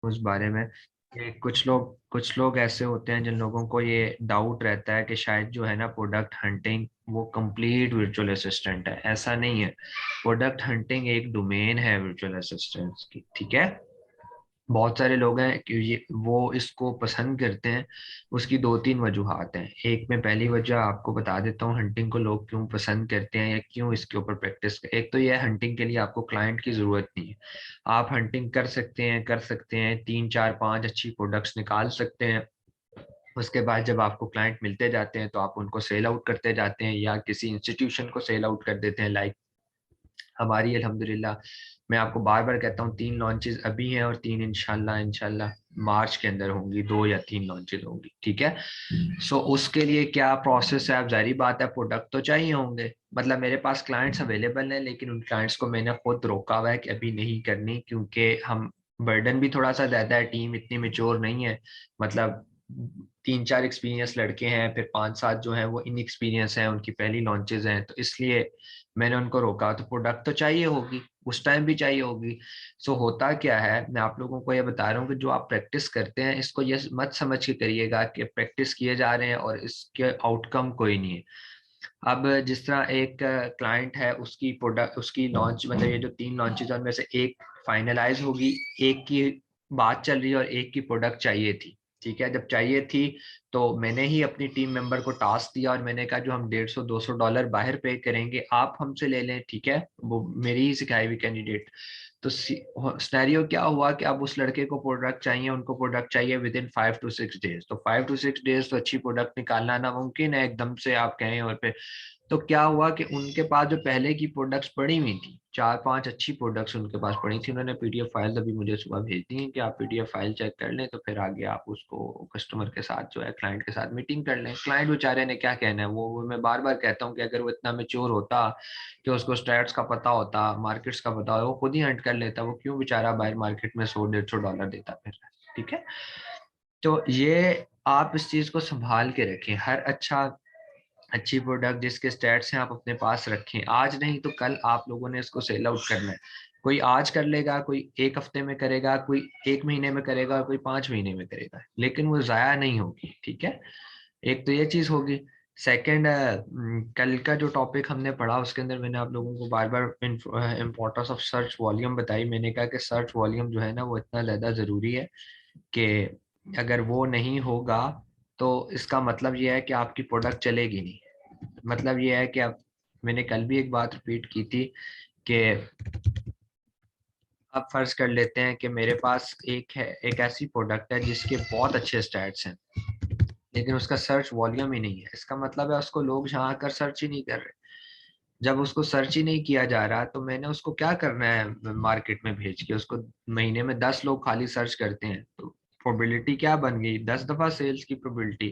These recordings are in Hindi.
उस बारे में कि कुछ लोग ऐसे होते हैं जिन लोगों को ये डाउट रहता है कि शायद जो है ना प्रोडक्ट हंटिंग वो कंप्लीट वर्चुअल असिस्टेंट है। ऐसा नहीं है। प्रोडक्ट हंटिंग एक डोमेन है वर्चुअल असिस्टेंट की, ठीक है। बहुत सारे लोग हैं कि ये वो इसको पसंद करते हैं। उसकी दो तीन वजूहात हैं। एक में पहली वजह आपको बता देता हूँ हंटिंग को लोग क्यों पसंद करते हैं या क्यों इसके ऊपर प्रैक्टिस। एक तो ये हंटिंग के लिए आपको क्लाइंट की जरूरत नहीं है। आप हंटिंग कर सकते हैं 3 4 5 अच्छी प्रोडक्ट्स निकाल सकते हैं। उसके बाद जब आपको क्लाइंट मिलते जाते हैं तो आप उनको सेल आउट करते जाते हैं या किसी इंस्टीट्यूशन को सेल आउट कर देते हैं। लाइक हमारी अल्हम्दुलिल्लाह, मैं आपको बार बार कहता हूँ 3 लॉन्चेस अभी हैं और 3 इंशाल्लाह इंशाल्लाह मार्च के अंदर होंगी। 2 या 3 लॉन्चेस होंगी, ठीक है। सो उसके लिए क्या प्रोसेस है? अब जारी बात है प्रोडक्ट तो चाहिए होंगे। मतलब मेरे पास क्लाइंट्स अवेलेबल हैं लेकिन उन क्लाइंट्स को मैंने खुद रोका हुआ है कि अभी नहीं करनी, क्योंकि हम बर्डन भी थोड़ा सा ज्यादा है, टीम इतनी मेच्योर नहीं है। मतलब 3 4 एक्सपीरियंस लड़के हैं, फिर 5 7 जो हैं वो इनएक्सपीरियंस हैं, उनकी पहली लॉन्चेस हैं, तो इसलिए मैंने उनको रोका। तो प्रोडक्ट तो चाहिए होगी, उस टाइम भी चाहिए होगी। सो होता क्या है, मैं आप लोगों को ये बता रहा हूँ कि जो आप प्रैक्टिस करते हैं इसको ये मत समझ के करिएगा कि प्रैक्टिस किए जा रहे हैं और इसके आउटकम कोई नहीं है। अब जिस तरह एक क्लाइंट है, उसकी प्रोडक्ट उसकी लॉन्च, मतलब ये जो 3 लॉन्चेज उनमें से एक फाइनलाइज होगी, एक की बात चल रही है और एक की प्रोडक्ट चाहिए थी। ठीक है, जब चाहिए थी तो मैंने ही अपनी टीम मेंबर को टास्क दिया और मैंने कहा जो हम 150 200 डॉलर बाहर पे करेंगे आप हमसे ले लें, ठीक है। वो मेरी ही सिखाई हुई कैंडिडेट। तो सिनेरियो क्या हुआ कि अब उस लड़के को प्रोडक्ट चाहिए, उनको प्रोडक्ट चाहिए विद इन 5 to 6 डेज। तो 5 to 6 डेज तो अच्छी प्रोडक्ट निकालना नामुमकिन है एकदम से आप कहें। और फिर तो क्या हुआ कि उनके पास जो पहले की प्रोडक्ट्स पड़ी हुई थी, 4 5 अच्छी प्रोडक्ट्स उनके पास पड़ी थी, उन्होंने पीडीएफ फाइल अभी मुझे सुबह भेज दी है कि आप पीडीएफ फाइल चेक कर लें, तो फिर आगे आप उसको कस्टमर के साथ जो है क्लाइंट के साथ मीटिंग कर लें। क्लाइंट बेचारे ने क्या कहना है, वो मैं बार बार कहता हूँ कि अगर वो इतना मेच्योर होता कि उसको स्टैट्स का पता होता, मार्केट्स का पता हो, वो खुद ही हंट कर लेता। वो क्यों बेचारा बाहर मार्केट में 100 150 डॉलर देता फिर, ठीक है। तो ये आप इस चीज को संभाल के रखें। हर अच्छी प्रोडक्ट जिसके स्टैट्स हैं आप अपने पास रखें। आज नहीं तो कल आप लोगों ने इसको सेल आउट करना है। कोई आज कर लेगा, कोई एक हफ्ते में करेगा, कोई 1 महीने में करेगा और कोई 5 महीने में करेगा, लेकिन वो जाया नहीं होगी, ठीक है। एक तो ये चीज होगी। सेकंड, कल का जो टॉपिक हमने पढ़ा उसके अंदर मैंने आप लोगों को बार बार इम्पोर्टेंस ऑफ सर्च वॉल्यूम बताई। मैंने कहा कि सर्च वॉल्यूम जो है ना वो इतना ज्यादा जरूरी है कि अगर वो नहीं होगा तो इसका मतलब ये है कि आपकी प्रोडक्ट चलेगी नहीं। मतलब ये है कि अब मैंने कल भी एक बात रिपीट की थी कि अब फर्ज कर लेते हैं कि मेरे पास एक ऐसी प्रोडक्ट है जिसके बहुत अच्छे स्टैट्स हैं लेकिन उसका सर्च वॉल्यूम ही नहीं है। इसका मतलब है उसको लोग यहाँ आकर सर्च ही नहीं कर रहे। जब उसको सर्च ही नहीं किया जा रहा तो मैंने उसको क्या करना है मार्केट में भेज के? उसको महीने में 10 लोग खाली सर्च करते हैं तो प्रोबेबिलिटी क्या बन गई? 10 दफा सेल्स की प्रोबेबिलिटी,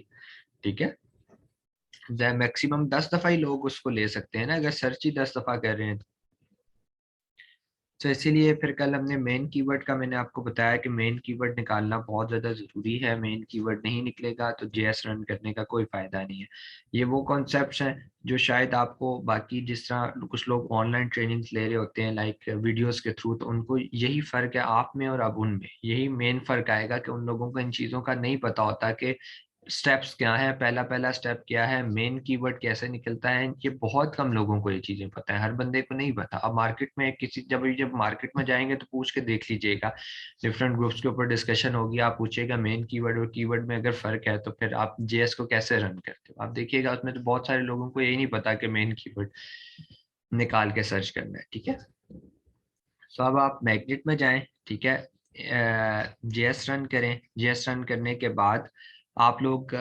ठीक है। मैक्सिमम 10 दफा ही लोग उसको ले सकते हैं ना, अगर सर्च ही 10 दफा कर रहे हैं तो इसीलिए फिर कल हमने मेन कीवर्ड का मैंने आपको बताया कि मेन कीवर्ड निकालना बहुत ज़्यादा ज़रूरी है। मेन कीवर्ड नहीं निकलेगा तो जेएस रन करने का कोई फ़ायदा नहीं है। ये वो कॉन्सेप्ट्स हैं जो शायद आपको बाकी, जिस तरह कुछ लोग ऑनलाइन ट्रेनिंग्स ले रहे होते हैं लाइक वीडियोस के थ्रू, तो उनको यही फ़र्क है आप में और अब उनमें, यही मेन फ़र्क आएगा कि उन लोगों को इन चीज़ों का नहीं पता होता कि स्टेप्स क्या है, पहला पहला स्टेप क्या है, मेन कीवर्ड कैसे निकलता है। ये बहुत कम लोगों को ये चीजें पता है, हर बंदे को नहीं पता। अब मार्केट में किसी जब मार्केट में जाएंगे तो पूछ के देख लीजिएगा, डिफरेंट ग्रुप्स के ऊपर डिस्कशन होगी, आप पूछिएगा मेन कीवर्ड और कीवर्ड में अगर फर्क है तो फिर आप जेएस को कैसे रन करते हो। आप देखिएगा उसमें तो बहुत सारे लोगों को यही नहीं पता कि मेन कीवर्ड निकाल के सर्च करना है, ठीक है। तो अब आप मैग्नेट में जाएं, ठीक है। जेएस रन करें। जेएस रन करने के बाद आप लोग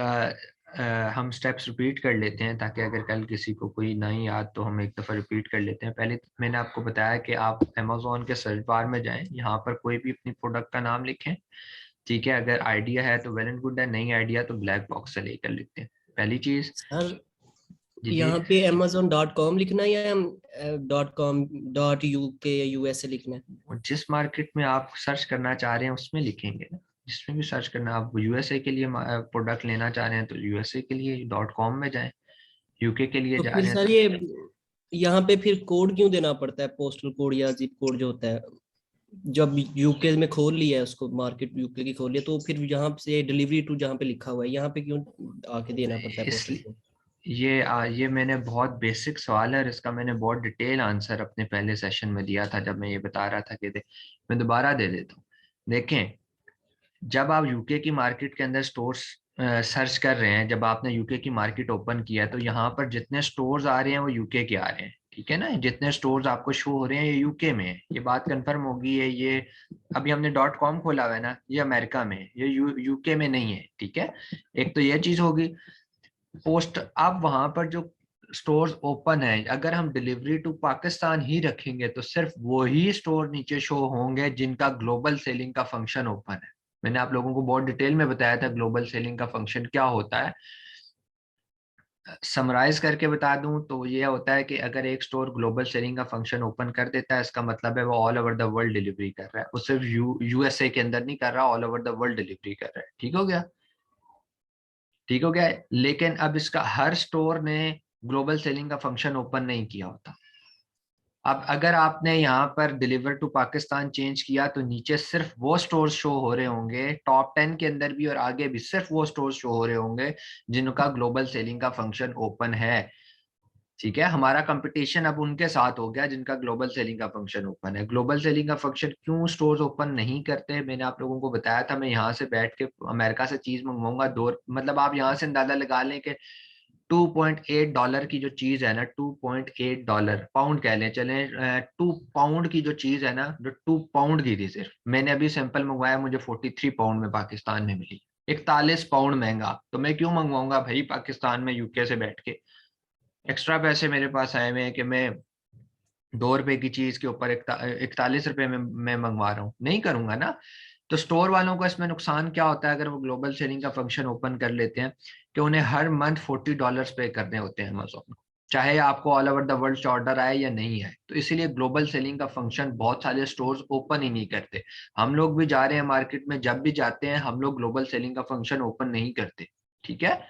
हम स्टेप्स रिपीट कर लेते हैं ताकि अगर कल किसी को कोई नहीं याद तो हम एक दफ़ा रिपीट कर लेते हैं। पहले मैंने आपको बताया कि आप अमेजोन के सर्च बार में जाएं, यहाँ पर कोई भी अपनी प्रोडक्ट का नाम लिखें, ठीक है। अगर आइडिया है तो वेल एंड गुड है, नहीं आइडिया तो ब्लैक बॉक्स से लेकर लिखते हैं। पहली चीज। सर जी जी। यहाँ पे amazon.com लिखना है या .com.uk या यूएसए लिखना है? और जिस मार्केट में आप सर्च करना चाह रहे हैं उसमें लिखेंगे ना, जिसमें भी सर्च करना। आप यूएसए के लिए प्रोडक्ट लेना चाह रहे हैं तो यूएसए के लिए .com में जाएं, यूके के लिए तो जा फिर रहे हैं सर तो ये यहाँ पे फिर कोड क्यों देना पड़ता है, पोस्टल कोड या जिप कोड जो होता है? जब यूके में खोल लिया है उसको, मार्केट यूके की खोल लिया, तो फिर यहाँ से डिलीवरी टू जहाँ पे लिखा हुआ है, यहाँ पे क्यों आके देना पड़ता है पोस्टल इसलिए को? ये मैंने बहुत बेसिक सवाल है और इसका मैंने बहुत डिटेल आंसर अपने पहले सेशन में दिया था जब मैं ये बता रहा था कि मैं दोबारा दे देता हूँ। देखें, जब आप यूके की मार्केट के अंदर स्टोर्स सर्च कर रहे हैं, जब आपने यूके की मार्केट ओपन किया तो यहाँ पर जितने स्टोर्स आ रहे हैं वो यूके के आ रहे हैं, ठीक है ना। जितने स्टोर्स आपको शो हो रहे हैं ये यूके में है, ये बात कंफर्म होगी है। ये अभी हमने .com खोला हुआ है ना, ये अमेरिका में है, ये यूके में नहीं है, ठीक है। एक तो ये चीज होगी। पोस्ट अब वहां पर जो स्टोर्स ओपन है, अगर हम डिलीवरी टू पाकिस्तान ही रखेंगे तो सिर्फ वो ही स्टोर नीचे शो होंगे जिनका ग्लोबल सेलिंग का फंक्शन ओपन है। मैंने आप लोगों को बहुत डिटेल में बताया था ग्लोबल सेलिंग का फंक्शन क्या होता है। समराइज करके बता दूं तो ये होता है कि अगर एक स्टोर ग्लोबल सेलिंग का फंक्शन ओपन कर देता है, इसका मतलब है वो all over the world delivery कर रहा है। वो सिर्फ यूएसए के अंदर नहीं कर रहा, all over the world delivery कर रहा है। ठीक हो गया, ठीक हो गया। लेकिन अब इसका हर स्टोर ने ग्लोबल सेलिंग का फंक्शन ओपन नहीं किया होता। अब अगर आपने यहाँ पर डिलीवर टू पाकिस्तान चेंज किया तो नीचे सिर्फ वो स्टोर शो हो रहे होंगे, टॉप 10 के अंदर भी और आगे भी सिर्फ वो स्टोर शो हो रहे होंगे जिनका ग्लोबल सेलिंग का फंक्शन ओपन है। ठीक है, हमारा कंपटीशन अब उनके साथ हो गया जिनका ग्लोबल सेलिंग का फंक्शन ओपन है। ग्लोबल सेलिंग का फंक्शन क्यों स्टोर्स ओपन नहीं करते, मैंने आप लोगों को बताया था। मैं यहाँ से बैठ के अमेरिका से चीज मंगवाऊंगा, दो मतलब आप यहाँ से अंदाजा लगा लें कि $2.8 की जो चीज है ना, $2.8 पाउंड कह लें चलें, 2 पाउंड की जो चीज है ना, जो 2 पाउंड की थी, सिर्फ मैंने अभी सैंपल मंगवाया, मुझे 43 पाउंड में पाकिस्तान में मिली। 41 पाउंड महंगा, तो मैं क्यों मंगवाऊंगा भाई पाकिस्तान में यूके से बैठ के। एक्स्ट्रा पैसे मेरे पास आए हुए हैं कि मैं ₹2 की चीज के ऊपर 41 रुपए में मैं मंगवा रहा हूँ, नहीं करूंगा ना। तो स्टोर वालों का इसमें नुकसान क्या होता है अगर वो ग्लोबल सेलिंग का फंक्शन ओपन कर लेते हैं, कि उन्हें हर मंथ $40 पे करने होते हैं अमेजोन को, चाहे आपको ऑल ओवर द वर्ल्ड से ऑर्डर आए या नहीं आए। तो इसीलिए ग्लोबल सेलिंग का फंक्शन बहुत सारे स्टोर्स ओपन ही नहीं करते। हम लोग भी जा रहे हैं मार्केट में, जब भी जाते हैं हम लोग ग्लोबल सेलिंग का फंक्शन ओपन नहीं करते, ठीक है।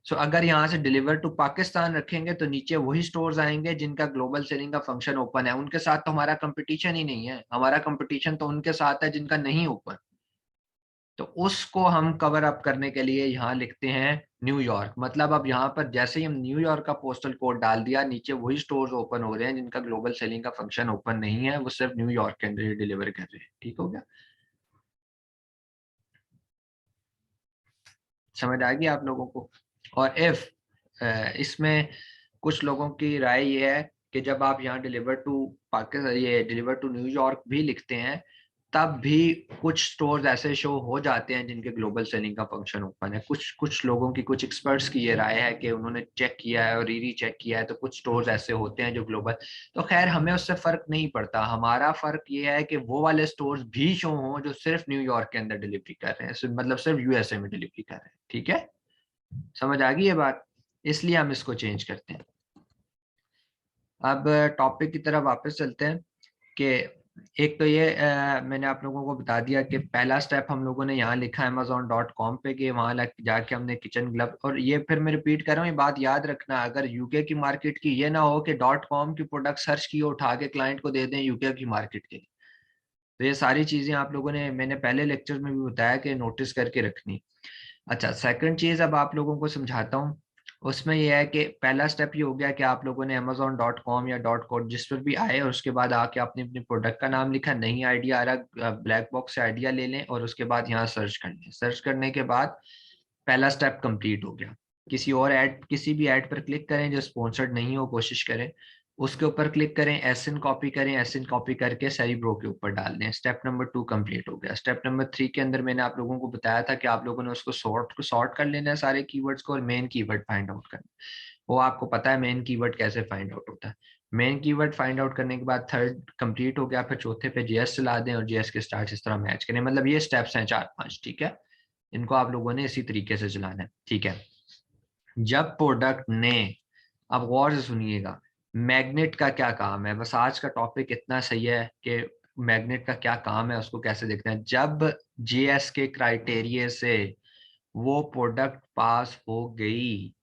सो अगर यहाँ से डिलीवर टू पाकिस्तान रखेंगे तो नीचे वही स्टोर्स आएंगे जिनका ग्लोबल सेलिंग का फंक्शन ओपन है। उनके साथ तो हमारा कंपटीशन ही नहीं है, हमारा कंपटीशन तो उनके साथ है जिनका नहीं ओपन। तो उसको हम कवर अप करने के लिए यहाँ लिखते हैं न्यूयॉर्क। मतलब अब यहाँ पर जैसे ही हम न्यूयॉर्क का पोस्टल कोड डाल दिया, नीचे वही स्टोर्स ओपन हो रहे हैं जिनका ग्लोबल सेलिंग का फंक्शन ओपन नहीं है, वो सिर्फ न्यूयॉर्क के अंदर डिलीवर कर रहे हैं। ठीक हो गया, समझ आ गई आप लोगों को। और इफ इसमें कुछ लोगों की राय ये है कि जब आप यहाँ डिलीवर टू पाकिस्तान, ये डिलीवर टू न्यूयॉर्क भी लिखते हैं, तब भी कुछ स्टोर्स ऐसे शो हो जाते हैं जिनके ग्लोबल सेलिंग का फंक्शन ओपन है। कुछ कुछ लोगों की, कुछ एक्सपर्ट्स की ये राय है कि उन्होंने चेक किया है और री चेक किया है, तो कुछ स्टोर्स ऐसे होते हैं जो ग्लोबल। तो खैर हमें उससे फर्क नहीं पड़ता, हमारा फर्क ये है कि वो वाले स्टोर्स भी शो हों जो सिर्फ न्यूयॉर्क के अंदर डिलीवरी कर रहे हैं, मतलब सिर्फ यूएसए में डिलीवरी कर रहे हैं। ठीक है, समझ आ गई ये बात, इसलिए हम इसको चेंज करते हैं। अब टॉपिक की तरफ वापस चलते हैं कि एक तो ये मैंने आप लोगों को बता दिया कि पहला स्टेप हम लोगों ने यहाँ लिखा Amazon.com पे कि वहाँ जाके हमने किचन ग्लव, और ये फिर मैं रिपीट कर रहा हूँ, ये बात याद रखना, अगर यूके की मार्केट की ये ना हो कि .com की प्रोडक्ट सर्च की उठा के क्लाइंट को दे दें यूके की मार्केट के लिए। तो ये सारी चीजें आप लोगों ने, मैंने पहले लेक्चर में भी बताया कि नोटिस करके रखनी। अच्छा, सेकंड चीज अब आप लोगों को समझाता हूँ। उसमें यह है कि पहला स्टेप ये हो गया कि आप लोगों ने Amazon.com या .co जिस पर भी आए और उसके बाद आके आपने अपने प्रोडक्ट का नाम लिखा, नहीं आइडिया आ रहा ब्लैक बॉक्स से आइडिया ले लें और उसके बाद यहाँ सर्च कर लें। सर्च करने के बाद पहला स्टेप कंप्लीट हो गया। किसी और ऐड, किसी भी ऐड पर क्लिक करें जो स्पॉन्सर्ड नहीं हो, कोशिश करें उसके ऊपर क्लिक करें, एसएन कॉपी करें, एसएन कॉपी करके सेरिब्रो के ऊपर डाल दें। स्टेप नंबर 2 कंप्लीट हो गया। स्टेप नंबर 3 के अंदर मैंने आप लोगों को बताया था कि आप लोगों ने उसको सॉर्ट कर लेना है सारे कीवर्ड्स को और मेन कीवर्ड फाइंड आउट करना। वो आपको पता है मेन कीवर्ड कैसे फाइंड आउट होता है। मेन कीवर्ड फाइंड आउट करने के बाद थर्ड कंप्लीट हो गया, फिर चौथे पे जेएस चला दें और जेएस के स्टार्ट इस तरह मैच करें। मतलब ये स्टेप्स हैं 4-5, ठीक है। इनको आप लोगों ने इसी तरीके से चलाना है, ठीक है। जब प्रोडक्ट ने, अब गौर से सुनिएगा, मैग्नेट का क्या काम है, बस आज का टॉपिक इतना सही है कि मैग्नेट का क्या काम है उसको कैसे देखना है। जब जीएस के क्राइटेरिया से वो प्रोडक्ट पास हो गई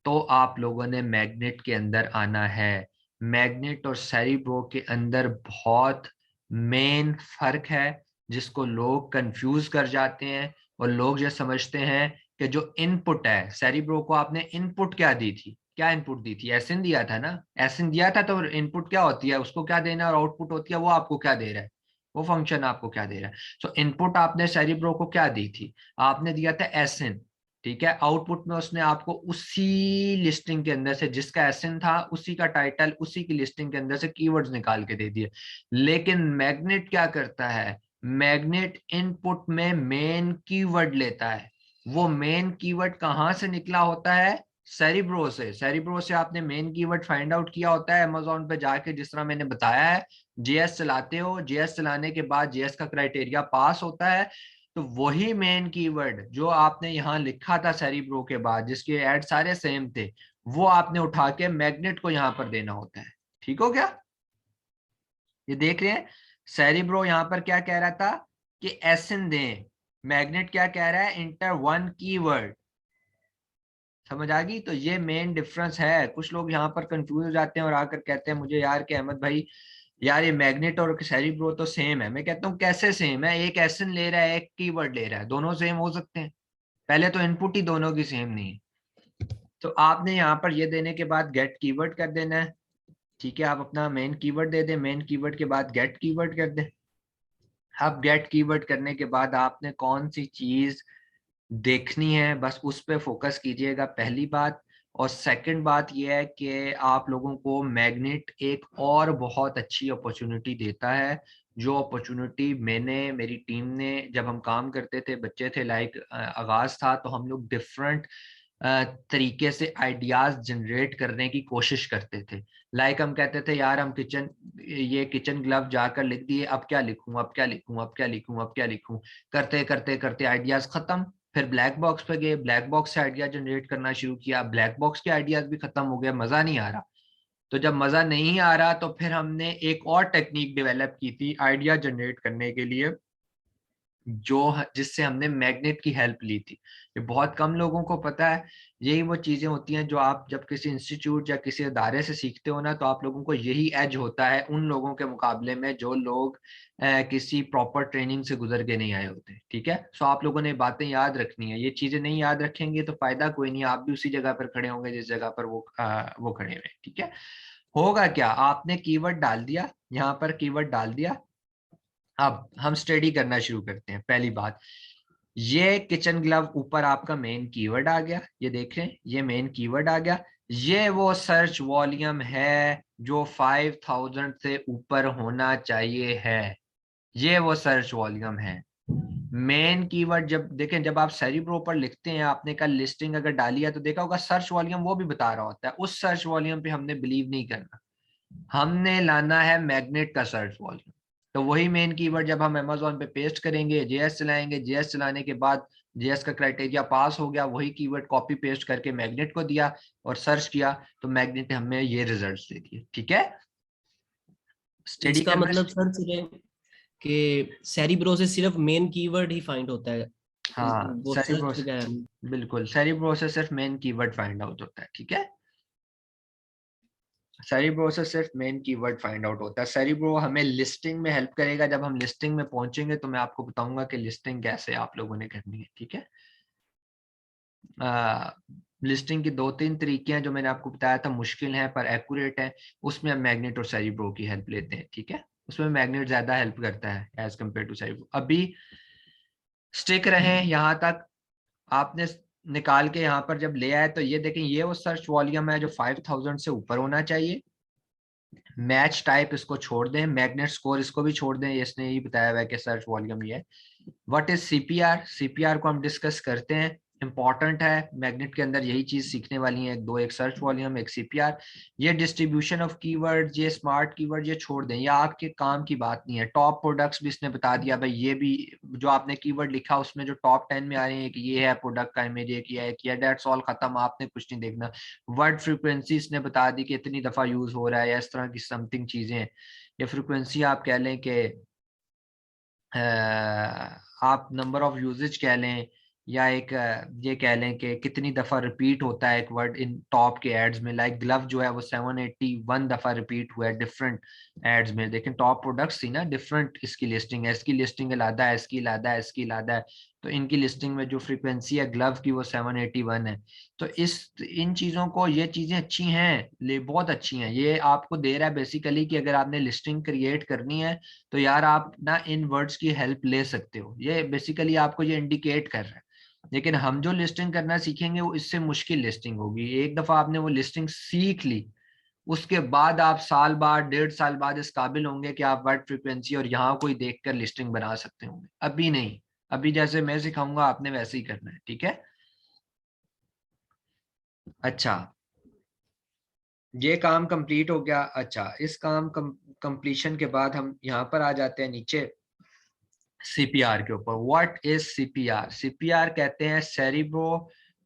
तो आप लोगों ने मैग्नेट के अंदर आना है। मैग्नेट और सेरिब्रो के अंदर बहुत मेन फर्क है जिसको लोग कंफ्यूज कर जाते हैं, और लोग ये समझते हैं कि जो इनपुट है, सेरिब्रो को आपने इनपुट क्या दी थी, क्या इनपुट दी थी, एसिन दिया था ना, एसिन दिया था, तो इनपुट क्या होती है, उसको क्या देना, और आउटपुट होती है वो आपको क्या दे रहा है, वो फंक्शन आपको क्या दे रहा है। सो इनपुट आपने सेरिब्रो को क्या दी थी, आपने दिया था एसिन, ठीक है। आउटपुट में उसने आपको उसी लिस्टिंग के अंदर से जिसका एसिन था उसी का टाइटल उसी की लिस्टिंग के अंदर से कीवर्ड्स निकाल के दे दिए। लेकिन मैग्नेट क्या करता है, मैग्नेट इनपुट में मेन कीवर्ड लेता है। वो मेन कीवर्ड कहां से निकला होता है, सेरिब्रो से। सेरिब्रो से आपने मेन कीवर्ड फाइंड आउट किया होता है अमेजोन पे जाके, जिस तरह मैंने बताया है। जेएस चलाते हो, जेएस चलाने के बाद जेएस का क्राइटेरिया पास होता है, तो वही मेन कीवर्ड जो आपने यहाँ लिखा था सेरिब्रो के बाद, जिसके ऐड सारे सेम थे, वो आपने उठा के मैग्नेट को यहाँ पर देना होता है। ठीक हो गया, ये देख रहे हैं। सेरिब्रो यहाँ पर क्या कह रहा था कि एसिन दें, मैग्नेट क्या कह रहा है, इंटर वन कीवर्ड। समझ आ गई। तो ये मेन डिफरेंस है। कुछ लोग यहाँ पर कंफ्यूज हो जाते हैं और आकर कहते हैं मुझे यार कि अहमद भाई यार ये मैग्नेट और सेरिब्रो तो सेम है। मैं कहता हूँ कैसे सेम है, एक एसिन ले रहा है एक कीवर्ड ले रहा है, दोनों सेम हो सकते हैं? पहले तो इनपुट ही दोनों की सेम नहीं है। तो आपने यहाँ पर ये देने के बाद गेट कीवर्ड कर देना है, ठीक है। आप अपना मेन कीवर्ड दे दें, मेन कीवर्ड के बाद गेट कीवर्ड कर दें। अब गेट कीवर्ड करने के बाद आपने कौन सी चीज देखनी है, बस उस पर फोकस कीजिएगा, पहली बात। और सेकंड बात यह है कि आप लोगों को मैग्नेट एक और बहुत अच्छी अपॉर्चुनिटी देता है, जो अपॉर्चुनिटी मैंने, मेरी टीम ने, जब हम काम करते थे, बच्चे थे, लाइक आगाज था, तो हम लोग डिफरेंट तरीके से आइडियाज जनरेट करने की कोशिश करते थे। लाइक हम कहते थे यार हम ये किचन ग्लव जाकर लिख दिए, अब क्या लिखूं, अब क्या लिखूं, अब क्या लिखूं, अब क्या लिखूं, करते करते करते आइडियाज खत्म। फिर ब्लैक बॉक्स पे गए, ब्लैक बॉक्स से आइडिया जनरेट करना शुरू किया, ब्लैक बॉक्स के आइडियाज भी खत्म हो गए, मजा नहीं आ रहा। तो जब मजा नहीं आ रहा तो फिर हमने एक और टेक्निक डेवलप की थी आइडिया जनरेट करने के लिए, जिससे हमने मैग्नेट की हेल्प ली थी। ये बहुत कम लोगों को पता है। यही वो चीजें होती हैं जो आप जब किसी इंस्टीट्यूट या किसी अदारे से सीखते हो ना, तो आप लोगों को यही एज होता है उन लोगों के मुकाबले में जो लोग किसी प्रॉपर ट्रेनिंग से गुजर के नहीं आए होते। ठीक है, सो आप लोगों ने बातें याद रखनी है। ये चीजें नहीं याद रखेंगे तो फायदा कोई नहीं, आप भी उसी जगह पर खड़े होंगे जिस जगह पर वो खड़े हुए। ठीक है, होगा क्या, आपने कीवर्ड डाल दिया, यहाँ पर कीवर्ड डाल दिया। अब हम स्टडी करना शुरू करते हैं। पहली बात, ये किचन ग्लव ऊपर आपका मेन कीवर्ड आ गया, ये देख रहे हैं, ये मेन कीवर्ड आ गया। ये वो सर्च वॉल्यूम है जो 5000 से ऊपर होना चाहिए है, ये वो सर्च वॉल्यूम है। मेन कीवर्ड जब देखें, जब आप सेरिब्रो पर लिखते हैं, आपने कल लिस्टिंग अगर डाली है तो देखा होगा सर्च वॉल्यूम वो भी बता रहा होता है, उस सर्च वॉल्यूम पे हमने बिलीव नहीं करना, हमने लाना है मैग्नेट का सर्च वॉल्यूम। तो वही मेन कीवर्ड जब हम अमेजोन पे पेस्ट करेंगे, जेएस चलाएंगे, जेएस चलाने के बाद जेएस का क्राइटेरिया पास हो गया, वही कीवर्ड कॉपी पेस्ट करके मैग्नेट को दिया और सर्च किया, तो मैग्नेट ने हमें ये रिजल्ट्स दे दिए। ठीक है, स्टडी इसका करना। मतलब सर सिर्फ कि सेरिब्रो से सिर्फ मेन कीवर्ड ही फाइंड होता है, हाँ, वो सर्च वगैरह नहीं। बिल्कुल सेरिब्रो से सिर्फ मेन कीवर्ड फाइंड आउट होता है। ठीक है, सेरिब्रो से सिर्फ मेन कीवर्ड फाइंड आउट होता है। सेरिब्रो हमें लिस्टिंग में हेल्प करेगा। जब हम लिस्टिंग में पहुंचेंगे तो मैं आपको बताऊंगा कि लिस्टिंग कैसे आप लोगों ने करनी है। ठीक है, लिस्टिंग की 2-3 तरीके हैं जो मैंने आपको बताया था, मुश्किल है पर एक्यूरेट है। उसमें हम मैग्नेट और सेरिब्रो की हेल्प लेते हैं। ठीक है, उसमें मैग्नेट ज्यादा हेल्प करता है एज कम्पेयर टू सेरिब्रो। अभी स्टिक रहे यहाँ तक, आपने निकाल के यहाँ पर जब ले आए तो ये देखें, ये वो सर्च वॉल्यूम है जो 5000 से ऊपर होना चाहिए। मैच टाइप इसको छोड़ दें, मैग्नेट स्कोर इसको भी छोड़ दें, इसने ये बताया हुआ है कि सर्च वॉल्यूम ये है। व्हाट इज सीपीआर, सीपीआर को हम डिस्कस करते हैं, इंपॉर्टेंट है। मैग्नेट के अंदर यही चीज सीखने वाली है, दो, एक सर्च वॉल्यूम, एक सीपीआर। ये डिस्ट्रीब्यूशन ऑफ कीवर्ड, ये स्मार्ट कीवर्ड, ये छोड़ दें, ये आपके काम की बात नहीं है। टॉप प्रोडक्ट्स भी इसने बता दिया भाई, ये भी जो आपने कीवर्ड लिखा उसमें जो टॉप 10 में आ रहे हैं कि ये है प्रोडक्ट का इमेज, एक ये है, डेट्स ऑल खत्म, आपने कुछ नहीं देखना। वर्ड फ्रीक्वेंसी इसने बता दी कि इतनी दफा यूज हो रहा है, या इस तरह की समथिंग चीजें। ये फ्रीक्वेंसी आप कह लें कि आप नंबर ऑफ यूजेज कह लें, या एक ये कह लें कि कितनी दफा रिपीट होता है एक वर्ड इन टॉप के एड्स में। लाइक ग्लव जो है वो 781 दफा रिपीट हुआ है डिफरेंट एड्स में। लेकिन टॉप प्रोडक्ट्स थी ना, डिफरेंट इसकी लिस्टिंग है, इसकी लिस्टिंग अलादा है, इसकी अलादा है, इसकी अलादा है। तो इनकी लिस्टिंग में जो फ्रीक्वेंसी है ग्लव की वो 781 है। तो इस इन चीजों को, ये चीजें अच्छी हैं, ले बहुत अच्छी हैं। ये आपको दे रहा है बेसिकली कि अगर आपने लिस्टिंग क्रिएट करनी है तो यार आप ना इन वर्ड्स की हेल्प ले सकते हो। ये बेसिकली आपको ये इंडिकेट कर रहा है। लेकिन हम जो लिस्टिंग करना सीखेंगे वो इससे मुश्किल लिस्टिंग होगी। एक दफा आपने वो लिस्टिंग सीख ली, उसके बाद आप साल बाद, 1.5 साल बाद इस काबिल होंगे कि आप वर्ड फ्रीक्वेंसी और यहाँ कोई देखकर लिस्टिंग बना सकते होंगे। अभी नहीं, अभी जैसे मैं सिखाऊंगा आपने वैसे ही करना है, ठीक है। अच्छा, ये काम कंप्लीट हो गया। अच्छा, इस काम कंप्लीशन के बाद हम यहाँ पर आ जाते हैं नीचे सीपीआर के ऊपर। What is CPR? सीपीआर कहते हैं सेरिब्रो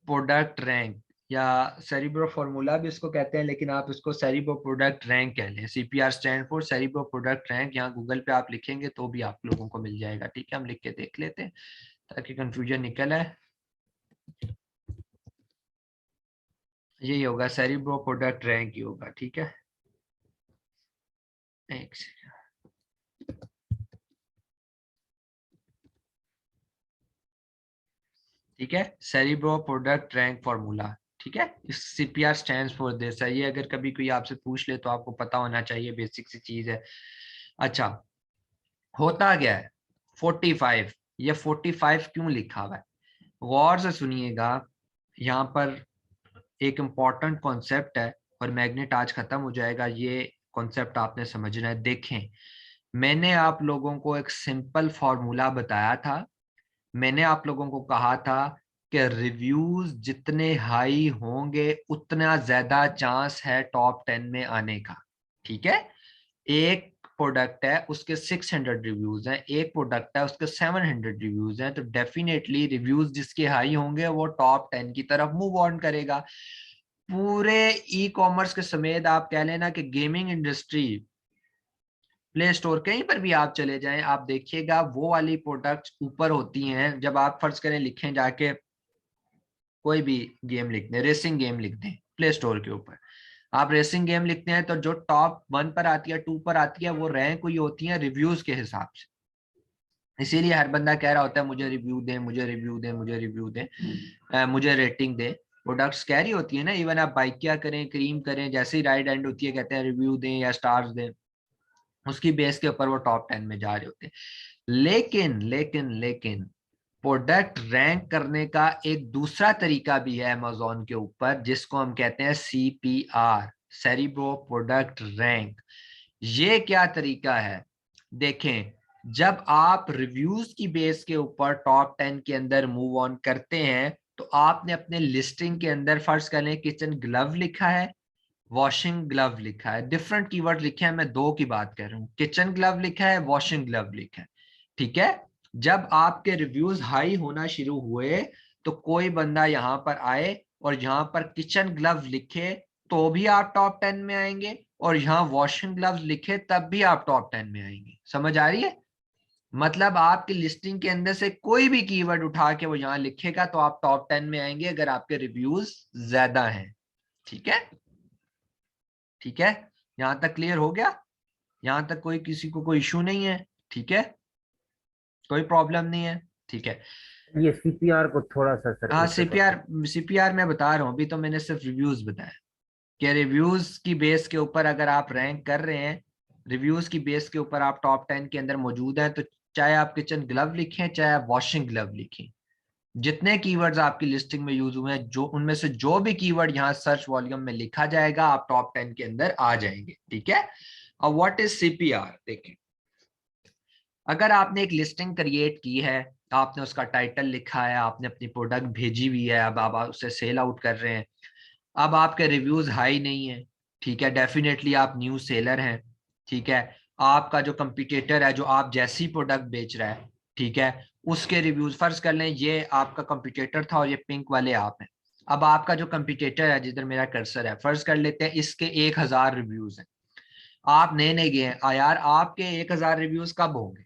प्रोडक्ट रैंक, या सेरिब्रो फॉर्मूला भी इसको कहते हैं, लेकिन आप इसको सेरिब्रो प्रोडक्ट रैंक कह लें। CPR stand for cerebro product rank. यहाँ गूगल पे आप लिखेंगे तो भी आप लोगों को मिल जाएगा, ठीक है। हम लिख के देख लेते हैं ताकि कंफ्यूजन निकल आए। यही होगा, सेरिब्रो प्रोडक्ट रैंक ही होगा, ठीक है। एक ठीक है, सेरिब्रो प्रोडक्ट रैंक फॉर्मूला, ठीक है। सीपीआर स्टैंड्स फॉर दिस है। ये अगर कभी कोई आपसे पूछ ले तो आपको पता होना चाहिए, बेसिक सी चीज है। अच्छा, होता क्या है 45? ये 45 क्यों लिखा हुआ है? गौर से सुनिएगा, यहाँ पर एक इम्पॉर्टेंट कॉन्सेप्ट है, और मैग्नेट आज खत्म हो जाएगा। ये कॉन्सेप्ट आपने समझना है। देखें, मैंने आप लोगों को एक सिंपल फॉर्मूला बताया था। मैंने आप लोगों को कहा था कि रिव्यूज जितने हाई होंगे उतना ज्यादा चांस है टॉप 10 में आने का, ठीक है। एक प्रोडक्ट है उसके 600 रिव्यूज हैं, एक प्रोडक्ट है उसके 700 रिव्यूज हैं, तो डेफिनेटली रिव्यूज जिसके हाई होंगे वो टॉप 10 की तरफ मूव ऑन करेगा। पूरे ई कॉमर्स के समेत आप कह लेना कि गेमिंग इंडस्ट्री, प्ले स्टोर, कहीं पर भी आप चले जाएं, आप देखिएगा वो वाली प्रोडक्ट्स ऊपर होती हैं। जब आप फर्ज करें लिखें जाके कोई भी गेम लिख दें, रेसिंग गेम लिख दें प्ले स्टोर के ऊपर, आप रेसिंग गेम लिखते हैं तो जो टॉप 1 पर आती है, 2 पर आती है, वो रैंक हुई होती है रिव्यूज के हिसाब से। इसीलिए हर बंदा कह रहा होता है मुझे रिव्यू दें, मुझे रिव्यू दें, मुझे रिव्यू दें, मुझे रेटिंग दें। प्रोडक्ट्स कह रही होती है ना, इवन आप बाइक क्या करें, क्रीम करें, जैसे ही राइड एंड होती है कहते हैं रिव्यू दें या स्टार्स दें। उसकी बेस के ऊपर वो टॉप 10 में जा रहे होते हैं। लेकिन लेकिन लेकिन प्रोडक्ट रैंक करने का एक दूसरा तरीका भी है अमेजोन के ऊपर, जिसको हम कहते हैं सीपीआर, सेरिब्रो प्रोडक्ट रैंक। ये क्या तरीका है? देखें, जब आप रिव्यूज की बेस के ऊपर टॉप 10 के अंदर मूव ऑन करते हैं तो आपने अपने लिस्टिंग के अंदर फर्ज कर लें किचन ग्लव लिखा है, वॉशिंग ग्लव लिखा है, डिफरेंट कीवर्ड लिखे हैं, मैं दो की बात कर रहा हूँ। किचन ग्लव लिखा है, वॉशिंग ग्लव लिखा है, ठीक है। जब आपके रिव्यूज हाई होना शुरू हुए तो कोई बंदा यहां पर आए और यहां पर किचन ग्लव लिखे तो भी आप टॉप 10 में आएंगे, और यहाँ वॉशिंग ग्लव्स लिखे तब भी आप टॉप 10 में आएंगे। समझ आ रही है? मतलब आपकी लिस्टिंग के अंदर से कोई भी कीवर्ड उठा के वो यहाँ लिखेगा तो आप टॉप 10 में आएंगे अगर आपके रिव्यूज ज्यादा हैं, ठीक है। ठीक है, यहां तक क्लियर हो गया? यहां तक कोई किसी को कोई इशू नहीं है? ठीक है, कोई प्रॉब्लम नहीं है, ठीक है। ये सीपीआर को थोड़ा सा सर हाँ, इसे सीपीआर, सीपीआर मैं बता रहा हूँ, अभी तो मैंने सिर्फ रिव्यूज बताया कि रिव्यूज की बेस के ऊपर अगर आप रैंक कर रहे हैं, रिव्यूज की बेस के ऊपर आप टॉप 10 के अंदर मौजूद हैं, तो चाहे आप किचन ग्लव लिखें चाहे आप वॉशिंग ग्लव लिखें, जितने कीवर्ड्स आपकी लिस्टिंग में यूज हुए हैं, जो उनमें से जो भी कीवर्ड यहाँ सर्च वॉल्यूम में लिखा जाएगा आप टॉप 10 के अंदर आ जाएंगे, ठीक है। अब व्हाट इज सीपीआर देखें। अगर आपने एक लिस्टिंग क्रिएट की है, आपने उसका टाइटल लिखा है, आपने अपनी प्रोडक्ट भेजी हुई है, अब आप उसे सेल आउट कर रहे हैं, अब आपके रिव्यूज हाई नहीं है, ठीक है, डेफिनेटली आप न्यू सेलर हैं, ठीक है। आपका जो कंपटीटर है जो आप जैसी प्रोडक्ट बेच रहा है, ठीक है, उसके रिव्यूज फर्ज कर लें ये आपका कंपटीटर था और ये पिंक वाले आप हैं। अब आपका जो कंपटीटर है, जिधर मेरा कर्सर है, फर्ज कर लेते हैं इसके 1000 रिव्यूज हैं। आप नए नए गए हैं, यार आपके 1000 रिव्यूज कब होंगे?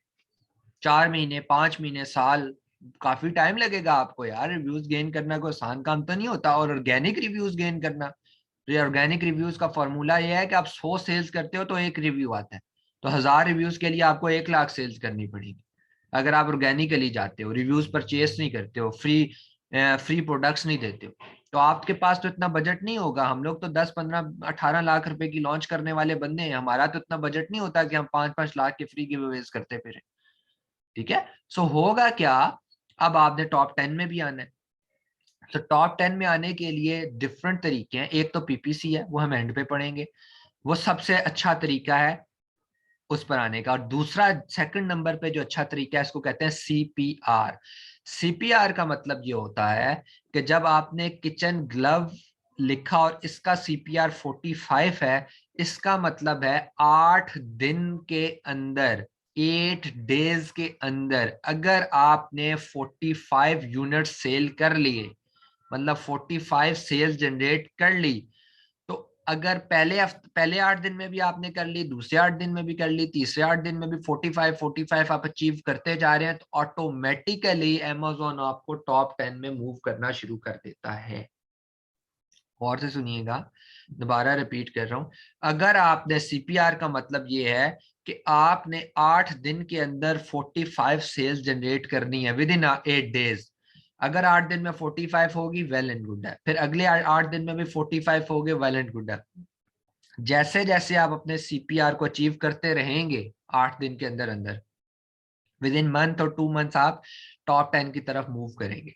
4 महीने, 5 महीने, साल, काफी टाइम लगेगा आपको यार, रिव्यूज गेन करना कोई आसान काम तो नहीं होता। और ऑर्गेनिक रिव्यूज गेन करना, तो ये ऑर्गेनिक रिव्यूज का फॉर्मूला ये है कि आप 100 सेल्स करते हो तो एक रिव्यू आता है, तो 1000 रिव्यूज के लिए आपको 1 लाख सेल्स करनी पड़ेगी। अगर आप ऑर्गेनिकली जाते हो, रिव्यूज परचेस नहीं करते हो, फ्री प्रोडक्ट्स नहीं देते हो, तो आपके पास तो इतना बजट नहीं होगा। हम लोग तो 10 15 18 लाख रुपए की लॉन्च करने वाले बंदे हैं, हमारा तो इतना बजट नहीं होता कि हम 5 5 लाख के फ्री गिवअवेज करते फिर। ठीक है, सो होगा क्या, अब आपने टॉप 10 में भी आना है। तो टॉप 10 में आने के लिए डिफरेंट तरीके हैं। एक तो पीपीसी है, वो हम एंड पे पढ़ेंगे, वो सबसे अच्छा तरीका है उस पर आने का। और दूसरा सेकंड नंबर पे जो अच्छा तरीका है, इसको कहते हैं सीपीआर। सीपीआर का मतलब ये होता है कि जब आपने किचन ग्लव लिखा और इसका सीपीआर 45 है, इसका मतलब है 8 दिन के अंदर, 8 डेज के अंदर अगर आपने 45 यूनिट सेल कर लिए, मतलब 45 सेल्स जनरेट कर ली, तो अगर पहले 8 दिन में भी आपने कर ली, दूसरे 8 दिन में भी कर ली, तीसरे 8 दिन में भी 45 आप अचीव करते जा रहे हैं, तो ऑटोमेटिकली Amazon आपको टॉप 10 में मूव करना शुरू कर देता है। और से सुनिएगा, दोबारा रिपीट कर रहा हूं, अगर आपने सीपीआर का मतलब ये है कि आपने 8 दिन के अंदर 45 सेल्स जनरेट करनी है विद इन 8 डेज। अगर 8 दिन में 45 होगी, वेल एंड गुड है। फिर अगले 8 दिन में भी 45 हो गए, वेल एंड गुड है। जैसे जैसे आप अपने सीपीआर को अचीव करते रहेंगे 8 दिन के अंदर अंदर, विद इन मंथ और 2 मंथ्स आप टॉप 10 की तरफ मूव करेंगे।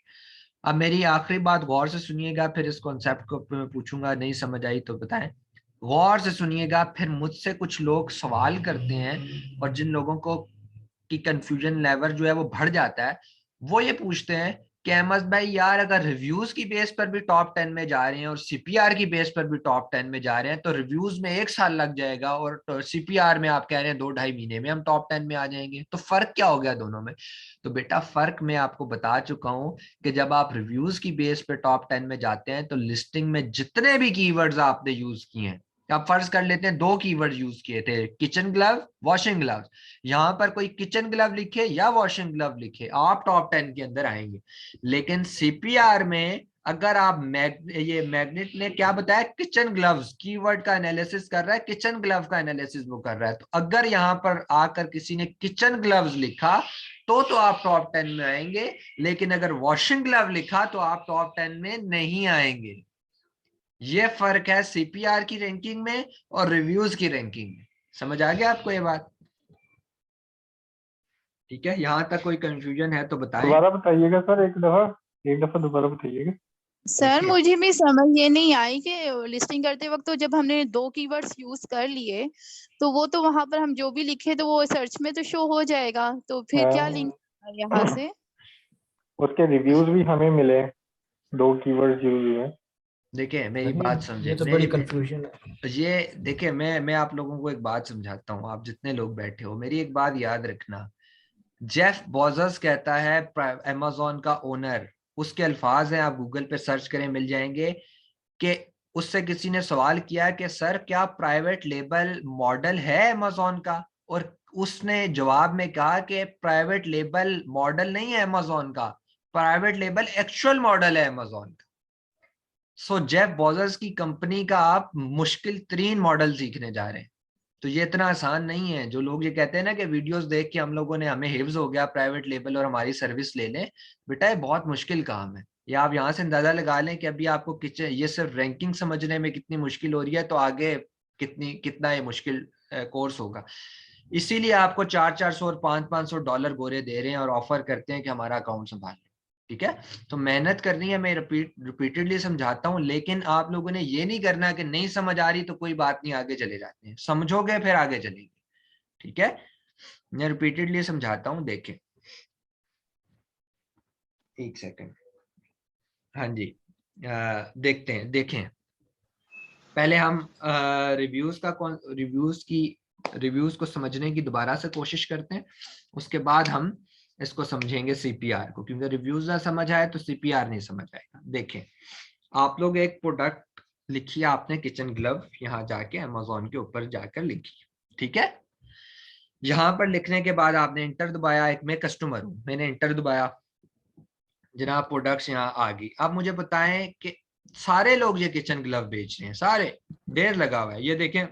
अब मेरी आखिरी बात गौर से सुनिएगा, फिर इस कॉन्सेप्ट को मैं पूछूंगा, नहीं समझ आई तो बताएं। गौर से सुनिएगा, फिर मुझसे कुछ लोग सवाल करते हैं और जिन लोगों को की कंफ्यूजन लेवल जो है वो बढ़ जाता है, वो ये पूछते हैं कि अहमद भाई यार, अगर रिव्यूज की बेस पर भी टॉप 10 में जा रहे हैं और सीपीआर की बेस पर भी टॉप 10 में जा रहे हैं, तो रिव्यूज में 1 साल लग जाएगा और सीपीआर में आप कह रहे हैं 2 ढाई महीने में हम टॉप 10 में आ जाएंगे, तो फर्क क्या हो गया दोनों में? तो बेटा फर्क मैं आपको बता चुका हूं कि जब आप रिव्यूज की बेस पे टॉप 10 में जाते हैं, तो लिस्टिंग में जितने भी कीवर्ड्स आपने यूज किए हैं, आप फर्ज कर लेते हैं 2 कीवर्ड यूज किए थे, किचन ग्लव, वॉशिंग ग्लव, यहां पर कोई किचन ग्लव लिखे या वॉशिंग ग्लव लिखे, आप टॉप 10 के अंदर आएंगे। लेकिन सीपीआर में अगर आप ये मैग्नेट ने क्या बताया, किचन ग्लव्स कीवर्ड का एनालिसिस कर रहा है, किचन ग्लव का एनालिसिस वो कर रहा है, तो अगर यहां पर आकर किसी ने किचन ग्लव्स लिखा तो आप टॉप 10 में आएंगे, लेकिन अगर वॉशिंग ग्लव लिखा तो आप टॉप 10 में नहीं आएंगे। ये फर्क है सीपीआर की रैंकिंग में और रिव्यूज की रैंकिंग में। समझ आ गया आपको ये बात? ठीक है, यहां तक कोई कंफ्यूजन है तो बताएं। दोबारा बताइएगा सर, एक दफा दोबारा बताइएगा। सर मुझे भी समझ ये नहीं आई कि लिस्टिंग करते वक्त तो जब हमने 2 कीवर्ड्स यूज कर लिए, तो वो तो वहां पर हम जो भी लिखे तो वो सर्च में तो शो हो जाएगा, तो फिर क्या लिंक यहाँ से? उसके रिव्यूज भी हमें मिले, 2 कीवर्ड्स यूज हुए। देखिए मेरी बात समझे, ये तो बड़ी कंफ्यूजन है। ये देखिए, मैं आप लोगों को एक बात समझाता हूँ, आप जितने लोग बैठे हो मेरी एक बात याद रखना। जेफ बेजोस कहता है, अमेज़न का ओनर, उसके अल्फाज हैं, आप गूगल पे सर्च करें मिल जाएंगे, कि उससे किसी ने सवाल किया कि सर क्या प्राइवेट लेबल मॉडल है अमेज़न का, और उसने जवाब में कहा कि प्राइवेट लेबल मॉडल नहीं है अमेज़न का, प्राइवेट लेबल एक्चुअल मॉडल है अमेज़न का। सो जेफ बेजोस की कंपनी का आप मुश्किल तरीन मॉडल सीखने जा रहे हैं। तो ये इतना आसान नहीं है। जो लोग ये कहते हैं ना कि वीडियोस देख के हम लोगों ने, हमें हिफ्ज हो गया प्राइवेट लेबल और हमारी सर्विस ले लें, बेटा ये बहुत मुश्किल काम है। या आप यहाँ से अंदाजा लगा लें कि अभी आपको किचन, ये सिर्फ रैंकिंग समझने में कितनी मुश्किल हो रही है, तो आगे कितना ये मुश्किल कोर्स होगा। इसीलिए आपको 400-400 और 500-500 डॉलर गोरे दे रहे हैं और ऑफर करते हैं कि हमारा अकाउंट संभाल। ठीक है, तो मेहनत करनी है, मैं रिपीटेडली समझाता हूं, लेकिन आप लोगों ने ये नहीं करना कि नहीं समझ आ रही तो कोई बात नहीं, आगे चले जाते हैं, समझोगे फिर आगे चलेंगे। ठीक है, मैं रिपीटेडली समझाता हूं, देखें एक सेकंड। हाँ जी, देखते हैं, देखें पहले हम रिव्यूज को समझने की दोबारा से कोशिश करते हैं, उसके बाद हम इसको समझेंगे सीपीआर को, क्योंकि रिव्यूज ना समझ आए तो सीपीआर नहीं समझ आएगा। देखें, आप लोग एक प्रोडक्ट लिखिए, आपने किचन ग्लव यहाँ जाके अमेज़न के ऊपर जाकर लिखी, ठीक है। यहाँ पर लिखने के बाद आपने इंटर दबाया, एक मैं कस्टमर हूँ, मैंने इंटर दबाया, जनाब प्रोडक्ट्स यहाँ आ गई। अब मुझे बताएं कि सारे लोग ये किचन ग्लव बेच रहे हैं, सारे ढेर लगा हुआ है, ये देखें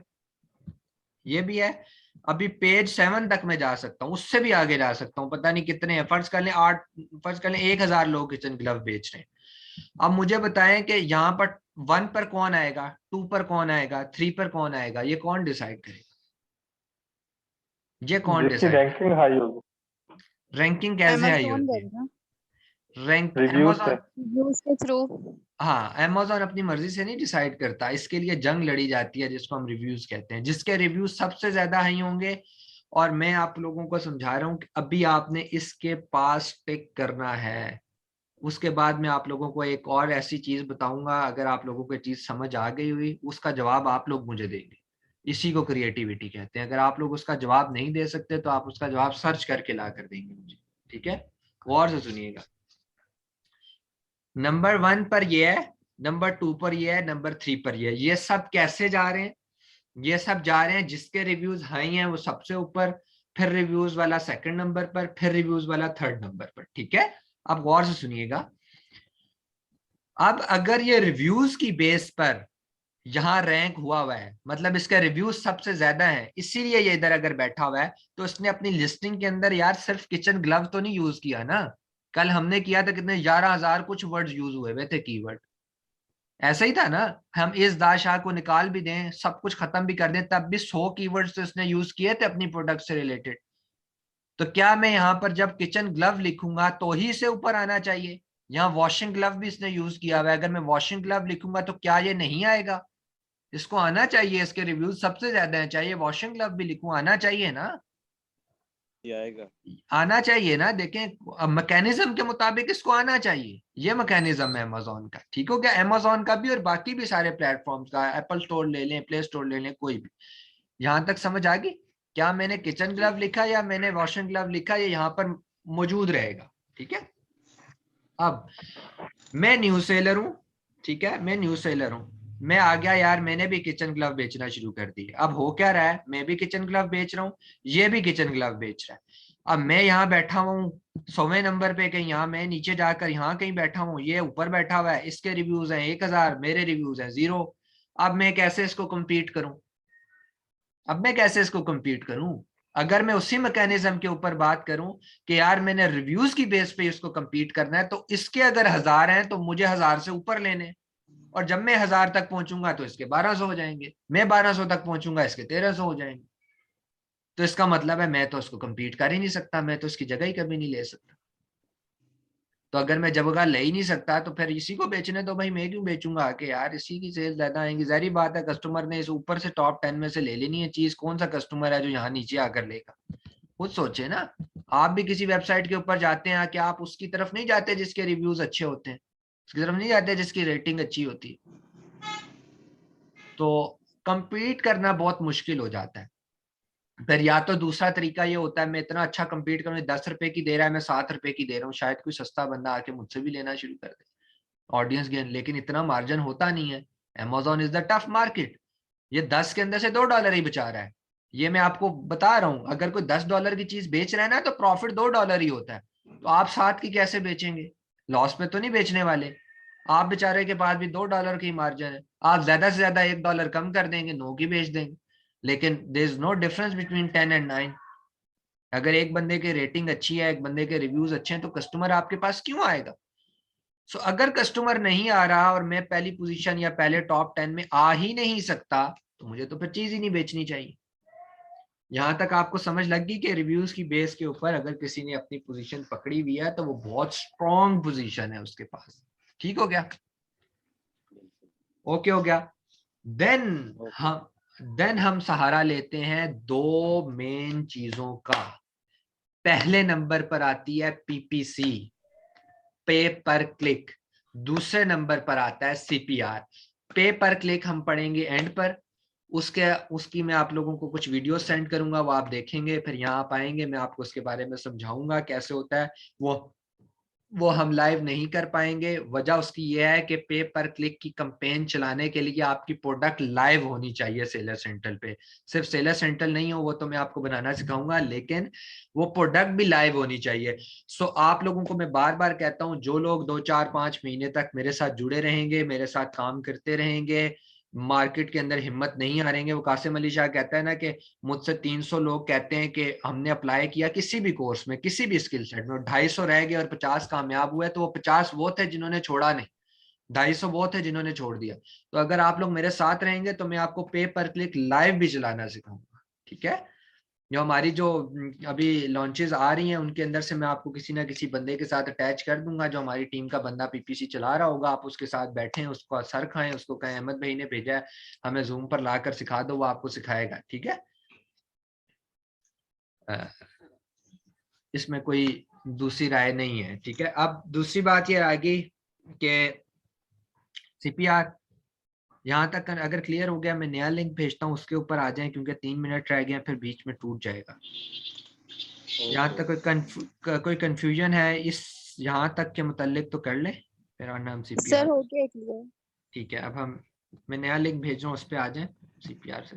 ये भी है। अभी पेज 7 तक मैं जा सकता हूँ, उससे भी आगे जा सकता हूँ, पता नहीं कितने हैं, फर्ज कर लें 1000 लोग किचन ग्लव बेच रहे हैं। अब मुझे बताएं कि यहाँ पर 1 पर कौन आएगा, 2 पर कौन आएगा, 3 पर कौन आएगा, ये कौन डिसाइड करेगा? ये कौन जिसकी डिसाइड? रैंकिंग हाई होगी। रैंकिंग कैसे हाई Amazon होती है? करेगा रैंक रिव्यूज से। अमेजोन, रिव्यूज के थ्रू। हाँ अमेजोन अपनी मर्जी से नहीं डिसाइड करता, इसके लिए जंग लड़ी जाती है जिसको हम रिव्यूज कहते हैं, जिसके रिव्यूज सबसे ज्यादा हाई होंगे। और मैं आप लोगों को समझा रहा हूँ कि अभी आपने इसके पास टिक करना है। उसके बाद मैं आप लोगों को एक और ऐसी चीज बताऊंगा, अगर आप लोगों को चीज समझ आ गई हुई, उसका जवाब आप लोग मुझे देंगे। इसी को क्रिएटिविटी कहते हैं। अगर आप लोग उसका जवाब नहीं दे सकते तो आप उसका जवाब सर्च करके ला कर देंगे मुझे, ठीक है? गौर से सुनिएगा। नंबर 1 पर ये है, नंबर 2 पर ये है, नंबर 3 पर ये है। ये सब कैसे जा रहे हैं? ये सब जा रहे हैं जिसके रिव्यूज हाई हैं वो सबसे ऊपर, फिर रिव्यूज वाला 2nd नंबर पर, फिर रिव्यूज वाला 3rd नंबर पर, ठीक है? अब गौर से सुनिएगा। अब अगर ये रिव्यूज की बेस पर यहाँ रैंक हुआ है, मतलब इसका रिव्यूज सबसे ज्यादा है, इसीलिए ये इधर अगर बैठा हुआ है, तो इसने अपनी लिस्टिंग के अंदर यार सिर्फ किचन ग्लव तो नहीं यूज किया ना। कल हमने किया था कितने 11,000 कुछ वर्ड्स यूज हुए थे कीवर्ड, ऐसा ही था ना। हम इस दाशाह को निकाल भी दें, सब कुछ खत्म भी कर दें, तब भी 100 कीवर्ड्स तो इसने यूज किए थे अपनी प्रोडक्ट से रिलेटेड। तो क्या मैं यहाँ पर जब किचन ग्लव लिखूंगा तो ही से ऊपर आना चाहिए? यहाँ वॉशिंग ग्लव भी इसने यूज किया हुआ है, अगर मैं वॉशिंग ग्लव लिखूंगा तो क्या ये नहीं आएगा? इसको आना चाहिए, इसके रिव्यूज सबसे ज्यादा हैं, चाहिए वॉशिंग ग्लव भी लिखूं, आना चाहिए ना, आएगा। आना चाहिए ना। देखें मैकेनिज्म के मुताबिक इसको आना चाहिए, ये मैकेनिज्म है अमेजोन का, ठीक हो गया? अमेजोन का भी और बाकी भी सारे प्लेटफॉर्म्स का, एप्पल स्टोर ले लें, प्ले स्टोर ले लें, कोई भी। यहां तक समझ आ गई? क्या मैंने किचन ग्लव लिखा या मैंने वॉशिंग ग्लव लिखा, ये यहाँ पर मौजूद रहेगा, ठीक है? अब मैं न्यू सेलर हूं, ठीक है, मैं न्यू सेलर हूं, मैं आ गया यार, मैंने भी किचन ग्लव बेचना शुरू कर दिया। अब हो क्या रहा है, मैं भी किचन ग्लव बेच रहा हूँ, ये भी किचन ग्लव बेच रहा है। अब मैं यहाँ बैठा हूँ 100वें नंबर पे, कहीं यहाँ मैं नीचे जाकर यहाँ कहीं बैठा हूँ, ये ऊपर बैठा हुआ है, इसके रिव्यूज हैं 1000, मेरे रिव्यूज हैं 0। अब मैं कैसे इसको कम्पीट करूं? अब मैं कैसे इसको कम्पीट करूं? अगर मैं उसी मैकेनिज्म के ऊपर बात करूं कि यार मैंने रिव्यूज की बेस पे इसको कम्पीट करना है, तो इसके अगर 1000 हैं तो मुझे 1000 से ऊपर लेने, और जब मैं 1000 तक पहुंचूंगा तो इसके 1200 हो जाएंगे, मैं 1200 तक पहुंचूंगा इसके 1300 हो जाएंगे। तो इसका मतलब है मैं तो उसको कम्पीट कर ही नहीं सकता, मैं तो इसकी जगह ही कभी नहीं ले सकता। तो अगर मैं जगह ले ही नहीं सकता तो फिर इसी को बेचने दो भाई, मैं क्यों बेचूंगा कि यार इसी की सेल ज्यादा आएंगी। जारी बात है कस्टमर ने इस ऊपर से टॉप 10 में से ले लेनी है चीज, कौन सा कस्टमर है जो यहाँ नीचे आकर लेगा? खुद सोचे ना। आप भी किसी वेबसाइट के ऊपर जाते हैं, क्या आप उसकी तरफ नहीं जाते जिसके रिव्यूज अच्छे होते हैं, उसकी तरफ नहीं जाते जिसकी रेटिंग अच्छी होती है? तो कंपीट करना बहुत मुश्किल हो जाता है। फिर या तो दूसरा तरीका ये होता है, मैं इतना अच्छा कंपीट करूँ, 10 रुपए की दे रहा है, मैं 7 रुपए की दे रहा हूँ, शायद कोई सस्ता बंदा आके मुझसे भी लेना शुरू कर दे, ऑडियंस गेन। लेकिन इतना मार्जिन होता नहीं है। Amazon is the tough market. ये 10 के अंदर से $2 ही बचा रहा है, ये मैं आपको बता रहा हूँ। अगर कोई $10 की चीज बेच रहा है ना तो प्रॉफिट $2 ही होता है, तो आप 7 की कैसे बेचेंगे? लॉस में तो नहीं बेचने वाले आप, बेचारे के पास भी $2 की मार्जिन है। आप ज्यादा से ज्यादा $1 कम कर देंगे, 9 की बेच देंगे, लेकिन there is no difference between 10 and 9। अगर एक बंदे की रेटिंग अच्छी है, एक बंदे के रिव्यूज अच्छे हैं, तो कस्टमर आपके पास क्यों आएगा? सो अगर कस्टमर नहीं आ रहा और मैं पहली पोजीशन या पहले टॉप 10 में आ ही नहीं सकता, तो मुझे तो फिर चीज ही नहीं बेचनी चाहिए। यहां तक आपको समझ लग गई कि रिव्यूज की बेस के ऊपर अगर किसी ने अपनी पोजीशन पकड़ी हुई है तो वो बहुत स्ट्रॉन्ग पोजीशन है उसके पास। ठीक हो गया? ओके हो गया? देन हम सहारा लेते हैं दो मेन चीजों का। पहले नंबर पर आती है पीपीसी, पे पर क्लिक। दूसरे नंबर पर आता है सीपीआर। पे पर क्लिक हम पढ़ेंगे एंड पर, उसकी मैं आप लोगों को कुछ वीडियो सेंड करूंगा, वो आप देखेंगे, फिर यहाँ आप आएंगे, मैं आपको उसके बारे में समझाऊंगा कैसे होता है वो। वो हम लाइव नहीं कर पाएंगे। वजह उसकी ये है कि पे पर क्लिक की कैंपेन चलाने के लिए आपकी प्रोडक्ट लाइव होनी चाहिए सेलर सेंट्रल पे। सिर्फ सेलर सेंट्रल नहीं हो, वो तो मैं आपको बनाना सिखाऊंगा, लेकिन वो प्रोडक्ट भी लाइव होनी चाहिए। सो आप लोगों को मैं बार बार कहता हूँ, जो लोग 2 4 5 महीने तक मेरे साथ जुड़े रहेंगे, मेरे साथ काम करते रहेंगे, मार्केट के अंदर हिम्मत नहीं हारेंगे। वो कासिम अली शाह कहता है ना कि मुझसे 300 लोग कहते हैं कि हमने अप्लाई किया किसी भी कोर्स में, किसी भी स्किल सेट में, 250 रह गए और 50 कामयाब हुए, तो वो 50 वो थे जिन्होंने छोड़ा नहीं, 250 वो थे जिन्होंने छोड़ दिया। तो अगर आप लोग मेरे साथ रहेंगे तो मैं आपको पे पर क्लिक लाइव भी चलाना सिखाऊंगा, ठीक है। जो हमारी जो अभी लॉन्चेस आ रही हैं उनके अंदर से मैं आपको किसी ना किसी बंदे के साथ अटैच कर दूंगा, जो हमारी टीम का बंदा पीपीसी चला रहा होगा। आप उसके साथ बैठें, उसको सर खाएं, उसको कहें अहमद भाई ने भेजा है, हमें जूम पर लाकर सिखा दो, वो आपको सिखाएगा, ठीक है। इसमें कोई दूसरी राय नहीं है, ठीक है। अब दूसरी बात ये आ गई कि सीपीआर यहाँ तक अगर क्लियर हो गया, मैं नया लिंक भेजता हूँ, उसके ऊपर आ जाएं, क्योंकि 3 मिनट रह गए, फिर बीच में टूट जाएगा। यहाँ तक कोई कंफ्यूजन है इस यहाँ तक के मुतालिक तो कर ले। मेरा नाम सर सीपीआर, हो गया क्लियर। ठीक है। अब मैं नया लिंक भेज रहा हूँ, उस पर आ जाए, सीपीआर से